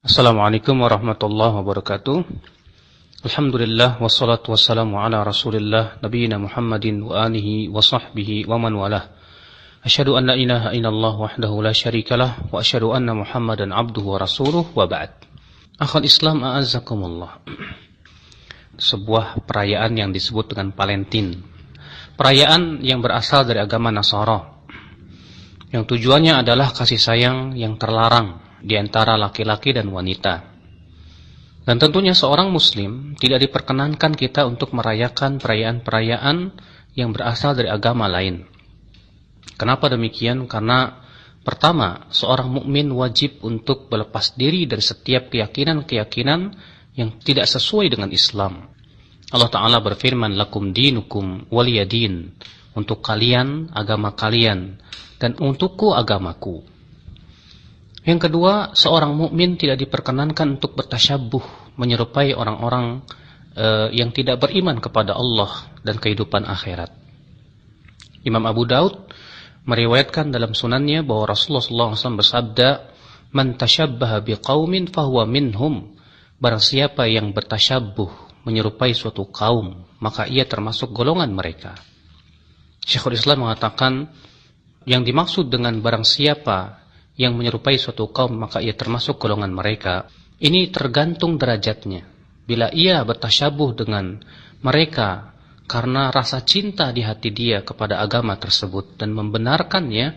Assalamualaikum warahmatullahi wabarakatuh. Alhamdulillah wassalatu wassalamu ala Rasulillah nabiyina Muhammadin wa alihi wa sahbihi wa man walah. Asyhadu an la ilaha illallah wahdahu la syarikalah wa asyhadu anna Muhammadan abduhu wa rasuluh wa ba'd. Akhul Islam a'azzakumullah. Sebuah perayaan yang disebut dengan Valentin. Perayaan yang berasal dari agama Nasara. Yang tujuannya adalah kasih sayang yang terlarang di antara laki-laki dan wanita. Dan tentunya seorang muslim tidak diperkenankan kita untuk merayakan perayaan-perayaan yang berasal dari agama lain. Kenapa demikian? Karena pertama, seorang mukmin wajib untuk berlepas diri dari setiap keyakinan-keyakinan yang tidak sesuai dengan Islam. Allah Ta'ala berfirman, lakum dinukum waliyadin, untuk kalian, agama kalian, dan untukku agamaku. Yang kedua, seorang mukmin tidak diperkenankan untuk bertasyabuh, menyerupai orang-orang yang tidak beriman kepada Allah dan kehidupan akhirat. Imam Abu Daud meriwayatkan dalam sunannya bahwa Rasulullah SAW bersabda, "Man tashabbaha biqaumin fahuwa minhum." Barang siapa yang bertasyabuh, menyerupai suatu kaum, maka ia termasuk golongan mereka. Syekhul Islam mengatakan, yang dimaksud dengan barang siapa yang menyerupai suatu kaum, maka ia termasuk golongan mereka. Ini tergantung derajatnya. Bila ia bertasyabuh dengan mereka karena rasa cinta di hati dia kepada agama tersebut dan membenarkannya,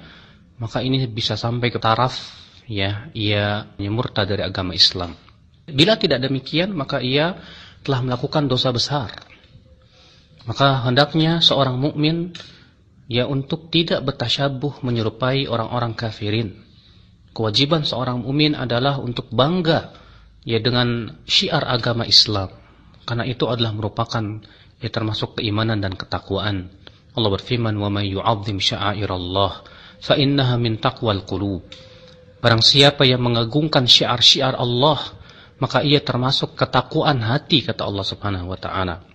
maka ini bisa sampai ke taraf ia murtad dari agama Islam. Bila tidak demikian, maka ia telah melakukan dosa besar. Maka hendaknya seorang mukmin untuk tidak bertasyabuh menyerupai orang-orang kafirin. Kewajiban seorang mukmin adalah untuk bangga dengan syiar agama Islam, karena itu adalah merupakan termasuk keimanan dan ketakwaan. Allah berfirman, "Wa may yu'azzim sya'airallah fa innaha min taqwal qulub." Barang siapa yang mengagungkan syiar-syiar Allah, maka ia termasuk ketakwaan hati, kata Allah Subhanahu wa taala.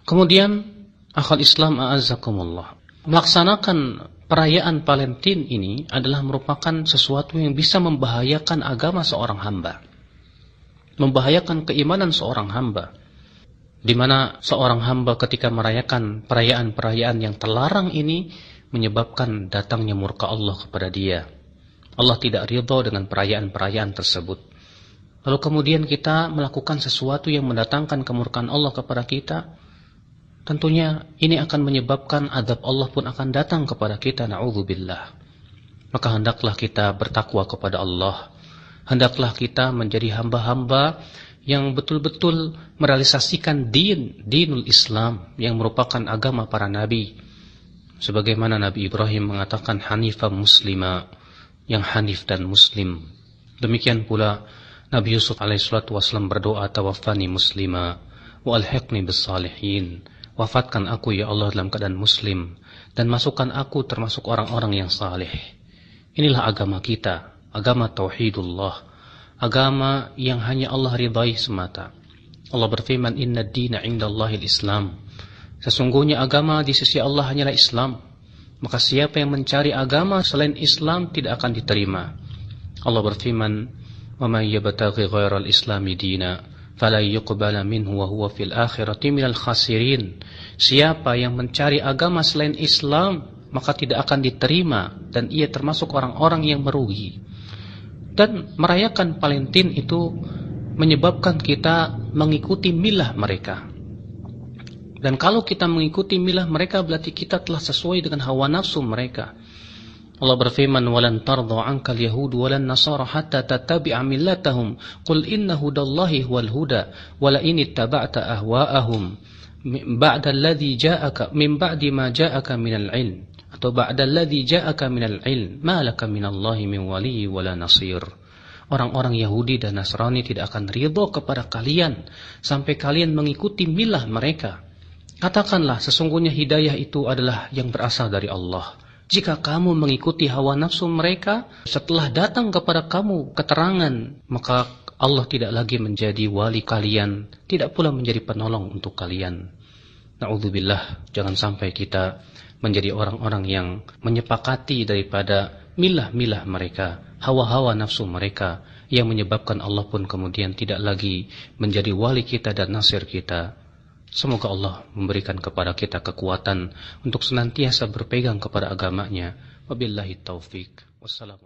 Kemudian, akhul Islam a'azzakumullah, melaksanakan perayaan Valentin ini adalah merupakan sesuatu yang bisa membahayakan agama seorang hamba, membahayakan keimanan seorang hamba, di mana seorang hamba ketika merayakan perayaan-perayaan yang terlarang ini menyebabkan datangnya murka Allah kepada dia. Allah tidak ridha dengan perayaan-perayaan tersebut. Lalu kemudian kita melakukan sesuatu yang mendatangkan kemurkaan Allah kepada kita, tentunya ini akan menyebabkan azab Allah pun akan datang kepada kita, na'udzubillah. Maka hendaklah kita bertakwa kepada Allah. Hendaklah kita menjadi hamba-hamba yang betul-betul merealisasikan dinul Islam, yang merupakan agama para nabi. Sebagaimana Nabi Ibrahim mengatakan hanifah muslima, yang hanif dan muslim. Demikian pula Nabi Yusuf alaihissalatu wassalam berdoa, tawaffani muslima wa alhiqni bis salihin. Wafatkan aku ya Allah dalam keadaan muslim, dan masukkan aku termasuk orang-orang yang saleh. Inilah agama kita, agama tauhidullah, agama yang hanya Allah ridai semata. Allah berfirman, inna ad-dina 'indallahil Islam. Sesungguhnya agama di sisi Allah hanyalah Islam. Maka siapa yang mencari agama selain Islam tidak akan diterima. Allah berfirman, wa may yabtaghi ghairal islami dina fala yuqbala minhu wa huwa fil akhirati minal khasirin. Siapa yang mencari agama selain Islam, maka tidak akan diterima, dan ia termasuk orang-orang yang merugi. Dan merayakan Valentin itu menyebabkan kita mengikuti milah mereka. Dan kalau kita mengikuti milah mereka, berarti kita telah sesuai dengan hawa nafsu mereka. Allah berfirman, walan tardha 'ankal yahud walan nasara hatta tattabi'a millatahum qul inna hudallahi huwal huda wala in ittaba'ta ahwa'ahum ba'da alladhi ja'aka min ba'di ma ja'aka minal 'ilm atau ba'da alladhi ja'aka minal 'ilm ma laka minallahi min waliyyin wala nasir. Orang-orang Yahudi dan Nasrani tidak akan ridha kepada kalian sampai kalian mengikuti milah mereka. Katakanlah, sesungguhnya hidayah itu adalah yang berasal dari Allah. Jika kamu mengikuti hawa nafsu mereka, setelah datang kepada kamu keterangan, maka Allah tidak lagi menjadi wali kalian, tidak pula menjadi penolong untuk kalian. Na'udzubillah, jangan sampai kita menjadi orang-orang yang menyepakati daripada milah-milah mereka, hawa-hawa nafsu mereka, yang menyebabkan Allah pun kemudian tidak lagi menjadi wali kita dan nasir kita. Semoga Allah memberikan kepada kita kekuatan untuk senantiasa berpegang kepada agamanya. Wabillahi taufik. Wassalamualaikum.